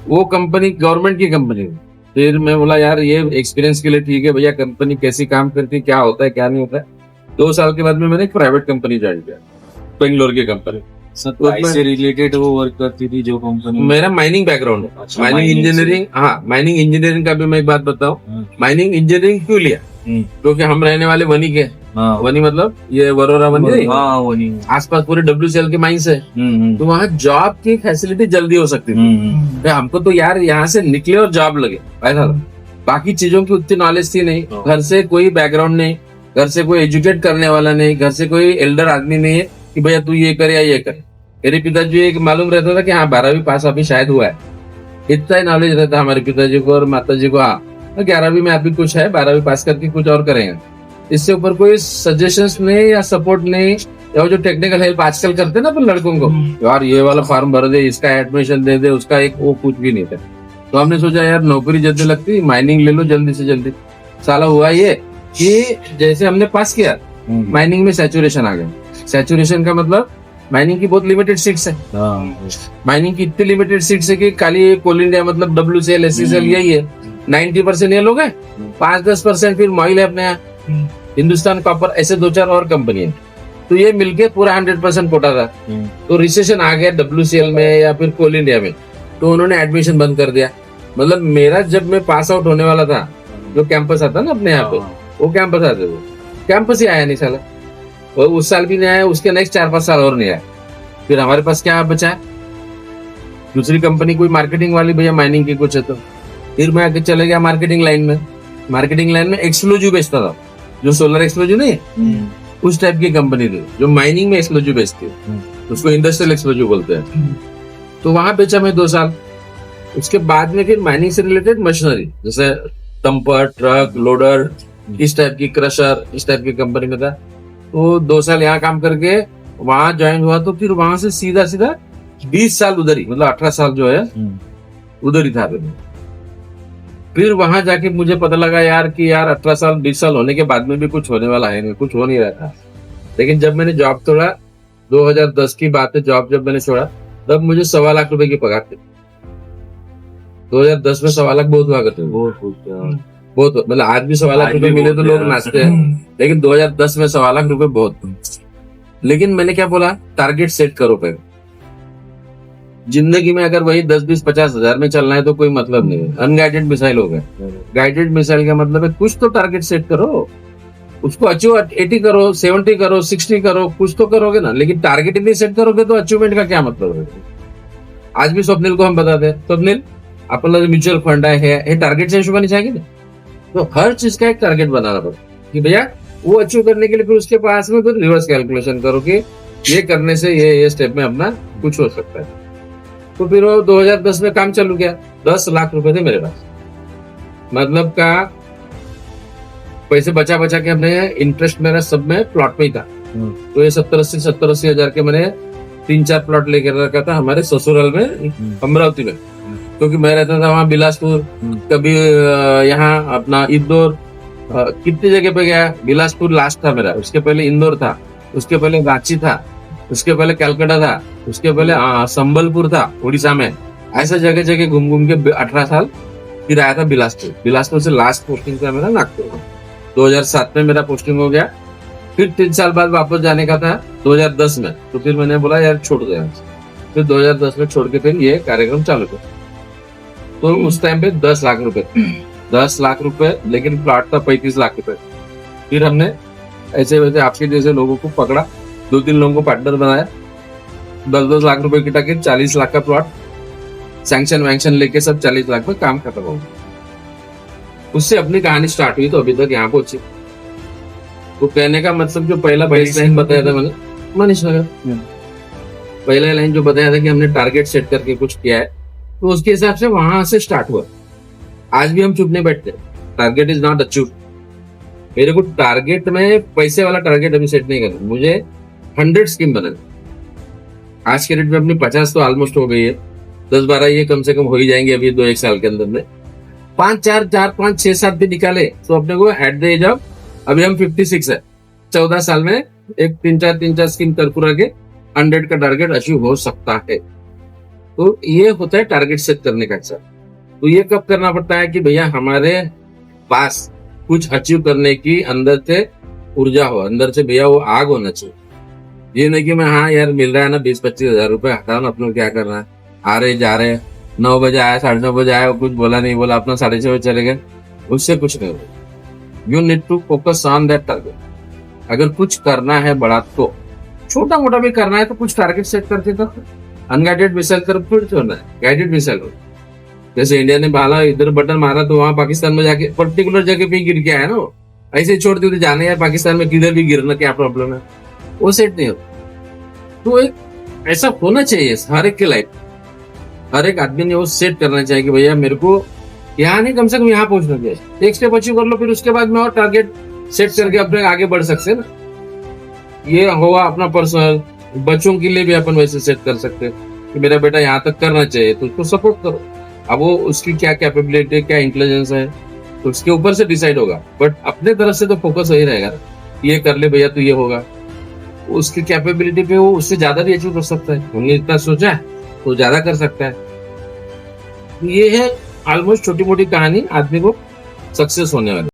वो company government की company है। फिर मैं बोला यार ये एक्सपीरियंस के लिए ठीक है भैया, कंपनी कैसी काम करती है, क्या होता है क्या नहीं होता है। 2 साल के बाद में मैंने एक प्राइवेट कंपनी ज्वाइन किया, बेंगलोर की कंपनी। सप्लाई से रिलेटेड वो वर्क करती थी जो कंपनी। मेरा माइनिंग बैकग्राउंड है, अच्छा, माइनिंग mining से। इंजीनियरिंग। हाँ, माइनिंग इंजीनियरिंग का भी मैं एक बात बताऊं, माइनिंग इंजीनियरिंग क्यों लिया, क्योंकि हम रहने वाले वनी के। हाँ वनी मतलब ये वरोरा वनी नहीं, हाँ वो नहीं। आसपास पूरे WCL के माइंस है, तो वहाँ जॉब की फैसिलिटी जल्दी हो सकती थी। तो हमको तो यार यहाँ से निकले और जॉब लगे ऐसा था। बाकी चीजों की उतनी नॉलेज थी नहीं, घर से कोई बैकग्राउंड नहीं, घर से कोई एजुकेट करने वाला नहीं, घर से कोई एल्डर आदमी नहीं है कि भैया तू ये कर या ये कर। मेरे पिताजी एक मालूम रहता था कि हाँ 12वीं पास अभी शायद हुआ है, इतना ही नॉलेज रहता हमारे पिताजी को और माताजी को। हाँ 11वीं में अभी कुछ है, 12वीं पास करके कुछ और करेंगे। इससे ऊपर कोई सजेशंस नहीं या सपोर्ट नहीं, या जो टेक्निकल हेल्प आजकल करते हैं ना अपन लड़कों को, यार ये वाला फॉर्म भर दे, इसका एडमिशन दे दे, उसका एक वो कुछ भी नहीं था। तो हमने सोचा यार नौकरी जल्दी लगती, माइनिंग ले लो जल्दी से जल्दी। साला हुआ ये कि जैसे हमने पास किया, माइनिंग में सैचुरेशन आ गया। सैचुरेशन का मतलब माइनिंग की बहुत लिमिटेड सीट्स है, माइनिंग की इतनी लिमिटेड सीट्स है कि खाली कोल इंडिया मतलब WCL SCCL यही है, 90% ये लोग हैं, 5-10% फिर मॉइल है अपने यहाँ, हिंदुस्तान कॉपर, ऐसे 2-4 और कंपनी है। तो ये मिलके पूरा 100% कोटा था। तो रिसेशन आ गया WCL में या फिर कोल इंडिया में, तो उन्होंने एडमिशन बंद कर दिया। मतलब मेरा जब मैं पास आउट होने वाला था, जो कैंपस आता ना अपने यहाँ पे, वो कैंपस आते थे, कैंपस ही आया नहीं साला। और उस साल भी नहीं आया, उसके नेक्स्ट 4-5 साल और नहीं आया। फिर हमारे पास क्या बचा है, दूसरी कंपनी कोई मार्केटिंग वाली, भैया माइनिंग की कुछ है तो। फिर मैं आगे चले गया मार्केटिंग लाइन में। मार्केटिंग लाइन में एक्सक्लूसिव बेचता था, जो सोलर एक्सक्लूसिव नहीं है, उस टाइप की कंपनी थी जो माइनिंग में एक्सक्लूसिव बेचती है, उसको इंडस्ट्रियल एक्सक्लूसिव बोलते हैं। तो वहां बेचा मैं 2 साल। उसके बाद में फिर माइनिंग से रिलेटेड मशीनरी, जैसे डंपर, ट्रक, लोडर, इस टाइप की, क्रशर, इस टाइप की कंपनी में था। तो 2 साल यहाँ काम करके वहां ज्वाइन हुआ। तो फिर वहां से सीधा 20 साल उधर ही, मतलब 18 साल जो है उधर ही था। फिर वहां जाके मुझे पता लगा यार कि यार 18 साल 20 साल होने के बाद में भी कुछ होने वाला है नहीं, कुछ हो नहीं रहा था। लेकिन जब मैंने जॉब छोड़ा, 2010 की बात है, जॉब जब मैंने छोड़ा तब मुझे 1.25 लाख रुपए की पगार थी। 2010 में 1.25 लाख बहुत हुआ करते, बहुत, मतलब आज भी 1.25 लाख रुपए मिले तो लोग नाचते हैं, लेकिन 2010 में 1.25 लाख रुपए बहुत। लेकिन मैंने क्या बोला, टारगेट सेट करो पहले। जिंदगी में अगर वही 10-20-50 हजार में चलना है तो कोई मतलब नहीं है, अनगाइडेड मिसाइल हो गए। गाइडेड मिसाइल का मतलब है कुछ तो टारगेट सेट करो, उसको अचीव 80 करो, 70 करो, 60 करो, कुछ तो करोगे ना। लेकिन टारगेट ही नहीं सेट करोगे तो अचीवमेंट का क्या मतलब है। आज भी स्वप्निल को हम बताते हैं, स्वप्निल आपला म्युच्युअल फंड आहे हे टारगेटच्या हिशोबाने चाहिए ना। तो हर चीज का एक टारगेट बनाना पड़ता कि भैया वो अचीव करने के लिए फिर उसके पास में फिर रिवर्स कैलकुलेशन करो कि ये करने से ये स्टेप में अपना कुछ हो सकता है। तो फिर वो 2010 में काम चालू किया। 10 लाख रुपए थे मेरे पास, मतलब का पैसे बचा बचा के हमने, इंटरेस्ट मेरा सब में प्लॉट में ही था। तो ये 70-80 हजार के मैंने 3-4 प्लॉट लेकर रखा था हमारे ससुराल में, अमरावती में, क्योंकि मैं रहता था वहां बिलासपुर, कभी यहाँ अपना इंदौर, कितनी जगह पे गया। बिलासपुर लास्ट था मेरा, उसके पहले इंदौर था, उसके पहले रांची था, उसके पहले कलकत्ता था, उसके पहले संबलपुर था उड़ीसा में। ऐसा जगह जगह घूम घूम के 18 साल फिर आया था बिलासपुर। बिलासपुर से लास्ट पोस्टिंग था मेरा नागपुर। 2007 में मेरा पोस्टिंग हो गया। फिर 3 साल बाद वापस जाने का था 2010 में। तो फिर मैंने बोला यार छोड़ दे। फिर 2010 में छोड़ के फिर ये कार्यक्रम चालू किया। तो उस टाइम पे 10 लाख रुपए, 10 लाख रुपए, लेकिन प्लॉट था 35 लाख रुपए। फिर हमने ऐसे वैसे आपके जैसे लोगों को पकड़ा, 2-3 लोगों को पार्टनर बनाया, 10-10 लाख रुपए की टाके 40 लाख का प्लॉट, सैंक्शन वैंक्शन लेके सब 40 लाख में काम खत्म हो गया। उससे अपनी कहानी स्टार्ट हुई तो अभी तक यहाँ पहुंची। तो कहने का मतलब जो पहला लाइन बताया था मैंने, मनीष नगर, पहला लाइन जो बताया था कि हमने टारगेट सेट करके कुछ किया है, तो उसके हिसाब से वहां से स्टार्ट हुआ। आज भी हम चुप नहीं बैठते, टारगेट इज नॉट अचीव्ड। मेरे को टारगेट में पैसे वाला टारगेट अभी सेट नहीं करना, मुझे 100 स्कीम बनानी। आज के रेट में अपनी 50 तो ऑलमोस्ट हो गई है, 10-12 ये कम से कम हो ही जाएंगे अभी 2-1 साल के अंदर में। 5-4, 6-7 भी निकाले तो अपने को एट द एज ऑफ, अभी हम 56 है, 14 साल में एक 3-4 स्कीम कर पूरा के 100 का टारगेट अचीव हो सकता है। तो ये होता है टारगेट सेट करने का अच्छा। तो ये कब करना पड़ता है कि भैया हमारे पास कुछ अचीव करने की अंदर से ऊर्जा हो, अंदर से भैया वो आग होना चाहिए। ये नहीं कि मैं हाँ यार मिल रहा है ना 20-25 हजार रुपए, हटाओ ना, अपने को क्या करना है, आ रहे जा रहे, 9 बजे आया 9:30 बजे आया, कुछ बोला नहीं बोला, अपना 6:30 बजे चले गए, उससे कुछ नहीं होगा। You need to focus on that target. अगर कुछ करना है बड़ा तो छोटा मोटा भी करना है तो कुछ टारगेट सेट करके कर। अनगाइडेड मिसाइल तरफ थोड़ी छोड़ना है, गाइडेड मिसाइल हो। जैसे इंडिया ने भाला इधर बटन मारा तो वहां पाकिस्तान में जाके पर्टिकुलर जगह पे गिर के आया ना, वो ऐसे ही छोड़ दिए जाने यार पाकिस्तान में किधर भी गिरना क्या प्रॉब्लम है, वो सेट नहीं होता। तो एक ऐसा होना चाहिए हर एक के लाइफ, हर एक आदमी ने वो सेट करना चाहिए कि भैया मेरे को यहाँ नहीं कम से कम यहाँ पहुंचना चाहिए। एक स्टेप अचीव कर लो, फिर उसके बाद में और टारगेट सेट करके अपने आगे बढ़ सकते हैं ना। ये हुआ अपना पर्सनल। बच्चों के लिए भी अपन वैसे सेट कर सकते हैं कि मेरा बेटा यहाँ तक करना चाहिए तो उसको सपोर्ट करो। अब वो उसकी क्या कैपेबिलिटी, क्या इंटेलिजेंस है, तो उसके ऊपर से डिसाइड होगा। बट अपने तरफ से तो फोकस वही रहेगा, ये कर ले भैया तो ये होगा। उसकी कैपेबिलिटी पे वो उससे ज्यादा भी अचीव कर सकता है। हमने इतना सोचा है तो ज्यादा कर सकता है। ये है ऑलमोस्ट छोटी मोटी कहानी आदमी को सक्सेस होने वाली।